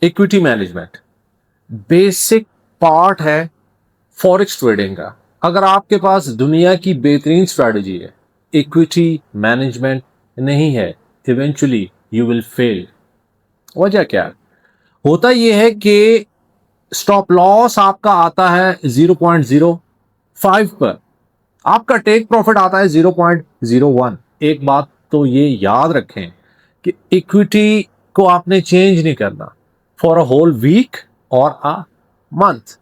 Equity management basic part है forex trading का। अगर आपके पास दुनिया की बेहतरीन स्ट्रैटेजी है, इक्विटी मैनेजमेंट नहीं है, इवेंचुअली यू विल फेल। वजह क्या है? होता यह है कि स्टॉप लॉस आपका आता है 0.05 पर, आपका टेक प्रॉफिट आता है 0.01। एक बात तो ये याद रखें कि इक्विटी को आपने चेंज नहीं करना फॉर अ होल वीक और अ मंथ।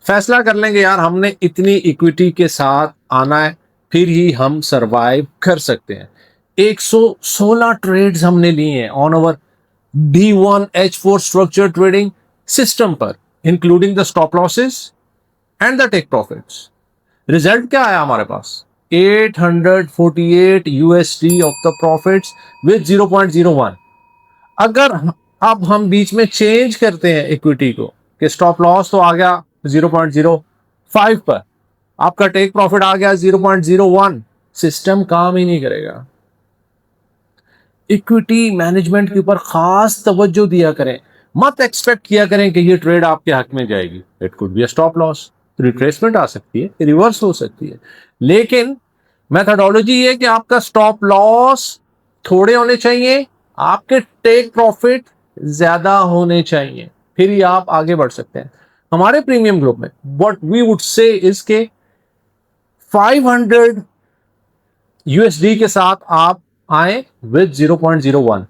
फैसला कर लेंगे यार हमने इतनी इक्विटी के साथ आना है, फिर ही हम सरवाइव कर सकते हैं। 116 ट्रेड्स हमने लिए हैं on our D1H4 structure trading system पर, including the stop losses and the take profits. Result क्या आया हमारे पास? 848 USD of the profits with 0.01। अगर अब हम बीच में चेंज करते हैं इक्विटी को कि स्टॉप लॉस तो आ गया 0.05 पर, आपका टेक प्रॉफिट आ गया 0.01, सिस्टम काम ही नहीं करेगा। इक्विटी मैनेजमेंट के ऊपर खास तवज्जो दिया करें। मत एक्सपेक्ट किया करें कि ये ट्रेड आपके हक में जाएगी। It could be a stop loss, retracement आ सकती है, रिवर्स हो सकती है, लेकिन मेथडोलॉजी ये कि आपका स्टॉप लॉस थोड़े होने चाहिए, आपके टेक प्रॉफिट ज्यादा होने चाहिए, फिर ही आप आगे बढ़ सकते हैं। हमारे प्रीमियम ग्रुप में what we would say is के 500 USD के साथ आप आए विद 0.01।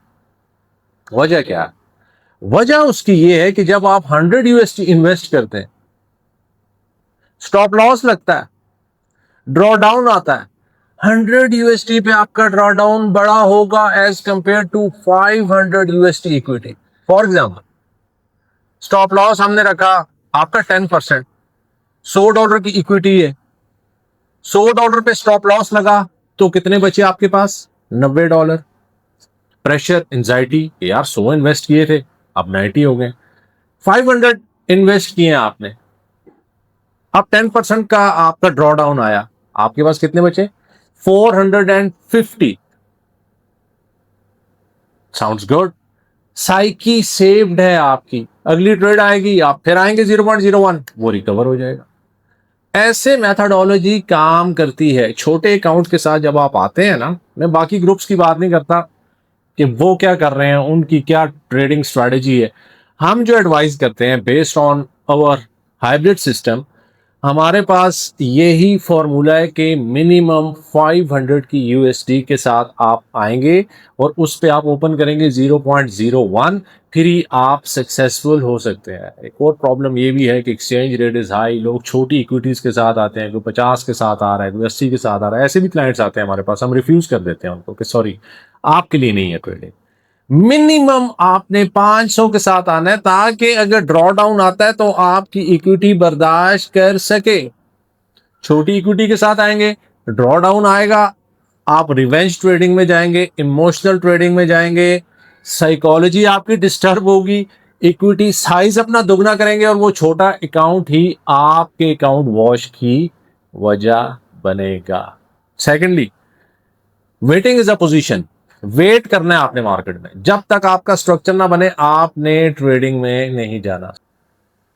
वजह क्या है? वजह उसकी ये है कि जब आप 100 USD इन्वेस्ट करते हैं, स्टॉप लॉस लगता है, ड्रॉ डाउन आता है, 100 USD पे आपका ड्रॉ डाउन बड़ा होगा as compared to 500 USD equity. For example, stop loss हमने रखा आपका 10%, $100 की इक्विटी है, $100 पे स्टॉप लॉस लगा तो कितने बचे आपके पास? $90। प्रेशर, एंजाइटी, यार 100 इन्वेस्ट किए थे, अब 90 हो गए। 500 इन्वेस्ट किए आपने, अब 10% का आपका ड्रॉ डाउन आया, आपके पास कितने बचे? 450। Sounds good. साइकी सेव्ड है आपकी। अगली ट्रेड आएगी, आप फिर आएंगे 0.01, वो रिकवर हो जाएगा। ऐसे मेथडोलॉजी काम करती है। छोटे अकाउंट के साथ जब आप आते हैं ना, मैं बाकी ग्रुप्स की बात नहीं करता कि वो क्या कर रहे हैं, उनकी क्या ट्रेडिंग स्ट्रेटेजी है। हम जो एडवाइस करते हैं based on our hybrid system, हमारे पास यही फॉर्मूला है कि मिनिमम 500 की USD के साथ आप आएंगे और उस पे आप ओपन करेंगे 0.01, फिर ही आप सक्सेसफुल हो सकते हैं। एक और प्रॉब्लम ये भी है कि एक्सचेंज रेट इज हाई, लोग छोटी इक्विटीज के साथ आते हैं, कोई 50 के साथ आ रहा है, कोई 80 के साथ आ रहा है। ऐसे भी क्लाइंट्स आते हैं हमारे पास, हम रिफ्यूज कर देते हैं उनको कि सॉरी आपके लिए नहीं है ट्रेडिंग। मिनिमम आपने 500 के साथ आना है ताकि अगर ड्रॉ डाउन आता है तो आपकी इक्विटी बर्दाश्त कर सके। छोटी इक्विटी के साथ आएंगे, ड्रॉ डाउन आएगा, आप रिवेंज ट्रेडिंग में जाएंगे, इमोशनल ट्रेडिंग में जाएंगे, साइकोलॉजी आपकी डिस्टर्ब होगी, इक्विटी साइज अपना दुगना करेंगे और वो छोटा अकाउंट ही आपके अकाउंट वॉश की वजह बनेगा। Secondly, waiting is a position. Wait करना है आपने मार्केट में, जब तक आपका स्ट्रक्चर ना बने आपने ट्रेडिंग में नहीं जाना।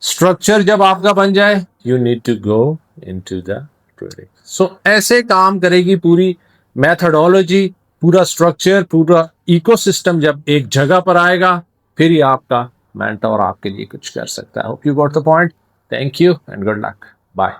स्ट्रक्चर जब आपका बन जाए, you need to go into the trading. So ऐसे काम करेगी पूरी मैथडोलॉजी, पूरा स्ट्रक्चर, पूरा इकोसिस्टम जब एक जगह पर आएगा, फिर ही आपका मेंटर आपके लिए कुछ कर सकता है। Hope you got the point. Thank you and good luck. Bye.